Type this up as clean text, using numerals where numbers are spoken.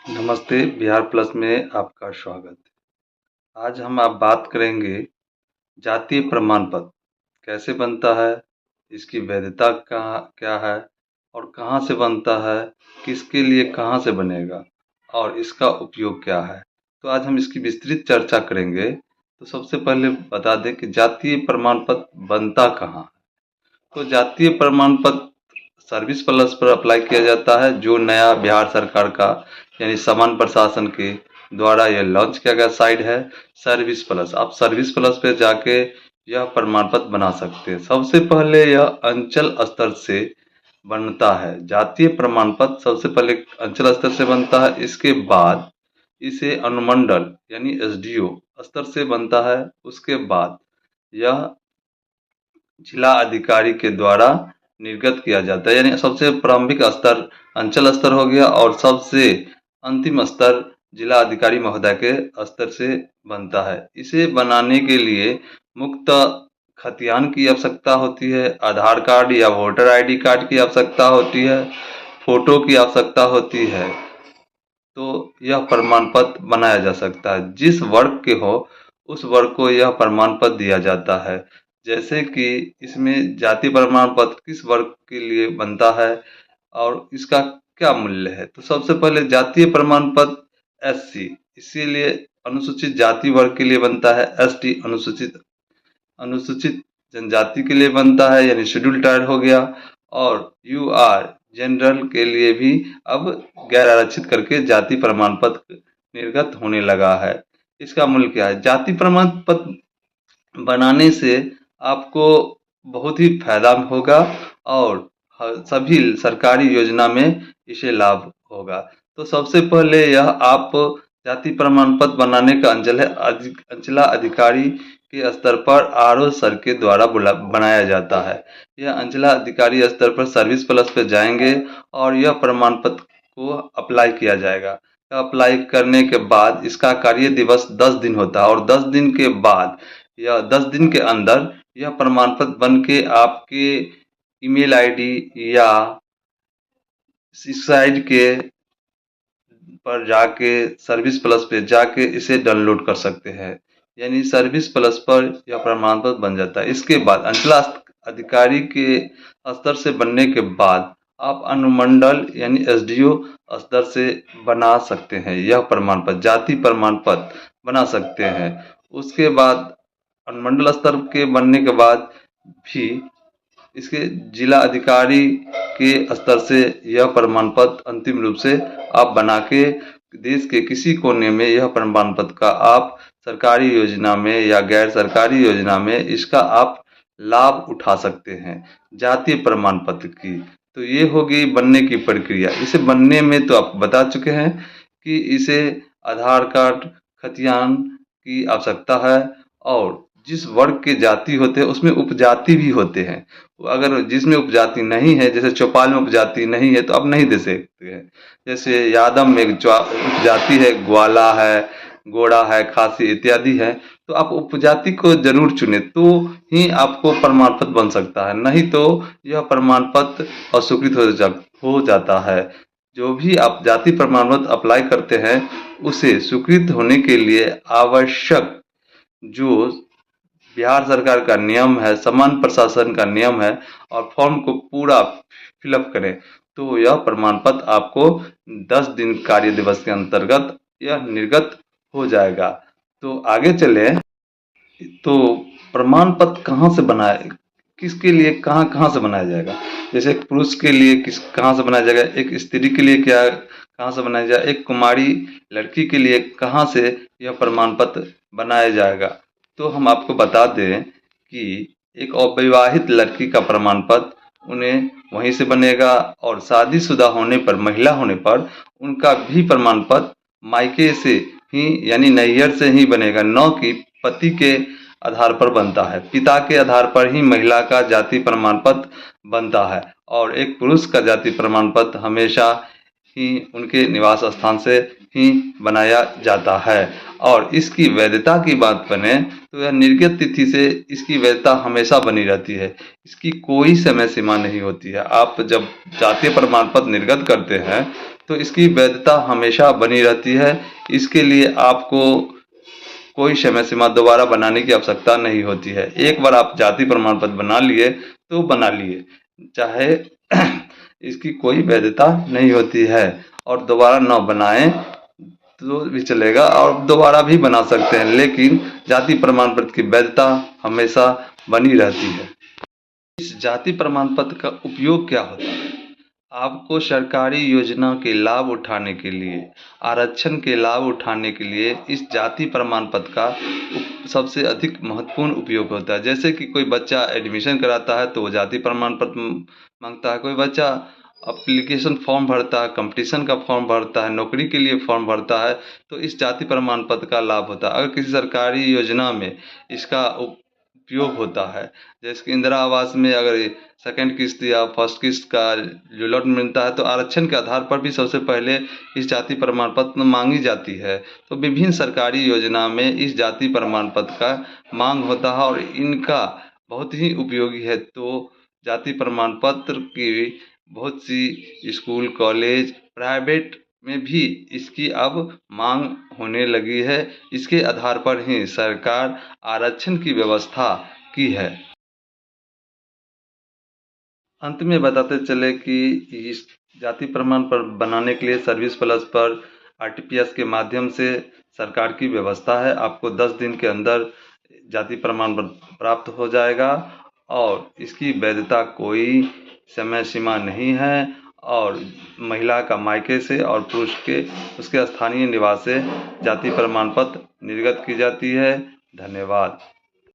नमस्ते, बिहार प्लस में आपका स्वागत है। आज हम आप बात करेंगे जातीय प्रमाण पत्र कैसे बनता है, इसकी वैधता कहाँ क्या है और कहाँ से बनता है, किसके लिए कहाँ से बनेगा और इसका उपयोग क्या है। तो आज हम इसकी विस्तृत चर्चा करेंगे। तो सबसे पहले बता दें कि जातीय प्रमाण पत्र बनता कहाँ है। तो जातीय प्रमाण पत्र सर्विस प्लस पर अप्लाई किया जाता है, जो नया बिहार सरकार का यानी सामान्य प्रशासन के द्वारा यह लॉन्च किया गया साइट है सर्विस प्लस। आप सर्विस प्लस पे जाके यह प्रमाण पत्र बना सकते हैं। सबसे पहले यह अंचल स्तर से बनता है। जातीय प्रमाण पत्र सबसे पहले अंचल स्तर से बनता है, इसके बाद इसे अनुमंडल यानी एसडीओ स्तर से बनता है। उसके बाद यह जिला अधिकारी के द्वारा निर्गत किया जाता है, यानी सबसे प्रारंभिक स्तर अंचल स्तर हो गया और सबसे अंतिम स्तर जिला अधिकारी महोदय के स्तर से बनता है। इसे बनाने के लिए मुक्त खतियान की आवश्यकता होती है, आधार कार्ड या वोटर आईडी कार्ड की आवश्यकता होती है, फोटो की आवश्यकता होती है। तो यह प्रमाण पत्र बनाया जा सकता है। जिस वर्ग के हो उस वर्ग को यह प्रमाण पत्र दिया जाता है। जैसे कि इसमें जाति प्रमाण पत्र किस वर्ग के लिए बनता है और इसका क्या मूल्य है। तो सबसे पहले जातीय प्रमाण पत्र एससी, इसीलिए अनुसूचित जाति वर्ग के लिए बनता है। एसटी अनुसूचित अनुसूचित जनजाति के लिए बनता है, यानी शेड्यूल ट्राइब हो गया। और यूआर जनरल के लिए भी अब गैर आरक्षित करके जाति प्रमाण पत्र निर्गत होने लगा है। इसका मूल्य क्या है। जाति प्रमाण पत्र बनाने से आपको बहुत ही फायदा होगा और सभी सरकारी योजना में इसे लाभ होगा। तो सबसे पहले यह आप जाति प्रमाण पत्र बनाने का अंचला अधिकारी के स्तर पर आरओ सर के द्वारा बनाया जाता है। यह अंचला अधिकारी स्तर पर सर्विस प्लस पे जाएंगे और यह प्रमाण पत्र को अप्लाई किया जाएगा। अप्लाई करने के बाद इसका कार्य दिवस 10 दिन होता है और 10 दिन के बाद या 10 दिन के अंदर यह प्रमाण पत्र बन के आपके ईमेल आईडी या इस साइट के पर जाके सर्विस प्लस पे जाके इसे डाउनलोड कर सकते हैं। यानी सर्विस प्लस पर यह प्रमाण पत्र बन जाता है। इसके बाद अंचला अधिकारी के स्तर से बनने के बाद आप अनुमंडल यानी एसडीओ स्तर से बना सकते हैं। यह प्रमाण पत्र जाति प्रमाण पत्र बना सकते हैं। उसके बाद अनुमंडल स्तर के बनने के बाद भी इसके जिला अधिकारी के स्तर से यह प्रमाण पत्र अंतिम रूप से आप बना के देश के किसी कोने में यह प्रमाण पत्र का आप सरकारी योजना में या गैर सरकारी योजना में इसका आप लाभ उठा सकते हैं जातीय प्रमाण पत्र की। तो ये होगी बनने की प्रक्रिया। इसे बनने में तो आप बता चुके हैं कि इसे आधार कार्ड खतियान की आवश्यकता है और जिस वर्ग के जाति होते हैं उसमें उपजाति भी होते हैं। अगर जिसमें उपजाति नहीं है, जैसे चौपाल में उपजाति नहीं है तो आप नहीं दे सकते हैं। जैसे यादव में उपजाति है, ग्वाला है, गोड़ा है, खासी इत्यादि है, तो आप उपजाति को जरूर चुने तो ही आपको प्रमाण पत्र बन सकता है, नहीं तो यह प्रमाण पत्र अस्वीकृत हो जाता है। जो भी आप जाति प्रमाण पत्र अप्लाई करते हैं उसे स्वीकृत होने के लिए आवश्यक जो बिहार सरकार का नियम है, सामान्य प्रशासन का नियम है और फॉर्म को पूरा फिलअप करें तो यह प्रमाण पत्र आपको 10 दिन कार्य दिवस के अंतर्गत यह निर्गत हो जाएगा। तो आगे चले तो प्रमाण पत्र कहाँ से बनाए, किसके लिए कहाँ कहाँ से बनाया जाएगा। जैसे एक पुरुष के लिए किस कहाँ से बनाया जाएगा, एक स्त्री के लिए क्या कहाँ से बनाया जाएगा, एक कुमारी लड़की के लिए कहाँ से यह प्रमाण पत्र बनाया जाएगा। तो हम आपको बता दें कि एक अविवाहित लड़की का प्रमाण पत्र उन्हें वहीं से बनेगा और शादीशुदा होने पर महिला होने पर उनका भी प्रमाण पत्र मायके से ही यानी नैहर से ही बनेगा, न कि पति के आधार पर बनता है। पिता के आधार पर ही महिला का जाति प्रमाण पत्र बनता है और एक पुरुष का जाति प्रमाण पत्र हमेशा ही उनके निवास स्थान से ही बनाया जाता है। और इसकी वैधता की बात बने तो यह निर्गत तिथि से इसकी वैधता हमेशा बनी रहती है, इसकी कोई समय सीमा नहीं होती है। आप जब जातीय प्रमाण पत्र निर्गत करते हैं तो इसकी वैधता हमेशा बनी रहती है। इसके लिए आपको कोई समय सीमा दोबारा बनाने की आवश्यकता नहीं होती है। एक बार आप जाति प्रमाण पत्र बना लिए तो बना लिए, चाहे इसकी कोई वैधता नहीं होती है, और दोबारा न बनाएं तो भी चलेगा और दोबारा भी बना सकते हैं, लेकिन जाति प्रमाण पत्र की वैधता हमेशा बनी रहती है। इस जाति प्रमाण पत्र का उपयोग क्या होता है? आपको सरकारी योजना के लाभ उठाने के लिए, आरक्षण के लाभ उठाने के लिए इस जाति प्रमाण पत्र का सबसे अधिक महत्वपूर्ण उपयोग होता है। जैसे कि कोई बच्चा एडमिशन कराता है तो वो जाति प्रमाण पत्र मांगता है, कोई बच्चा एप्लीकेशन फॉर्म भरता है, कंपटीशन का फॉर्म भरता है, नौकरी के लिए फॉर्म भरता है, तो इस जाति प्रमाण पत्र का लाभ होता है। अगर किसी सरकारी योजना में इसका उपयोग होता है, जैसे कि इंदिरा आवास में अगर सेकंड किस्त या फर्स्ट किस्त का जो लॉट मिलता है तो आरक्षण के आधार पर भी सबसे पहले इस जाति प्रमाण पत्र मांगी जाती है। तो विभिन्न सरकारी योजना में इस जाति प्रमाण पत्र का मांग होता है और इनका बहुत ही उपयोगी है। तो जाति प्रमाण पत्र की बहुत सी स्कूल, कॉलेज, प्राइवेट में भी इसकी अब मांग होने लगी है। इसके आधार पर ही सरकार आरक्षण की व्यवस्था की है। अंत में बताते चले कि इस जाति प्रमाण पत्र बनाने के लिए सर्विस प्लस पर आरटीपीएस के माध्यम से सरकार की व्यवस्था है। आपको 10 दिन के अंदर जाति प्रमाण पत्र प्राप्त हो जाएगा और इसकी वैधता कोई समय सीमा नहीं है, और महिला का मायके से और पुरुष के उसके स्थानीय निवास से जाति प्रमाण पत्र निर्गत की जाती है। धन्यवाद।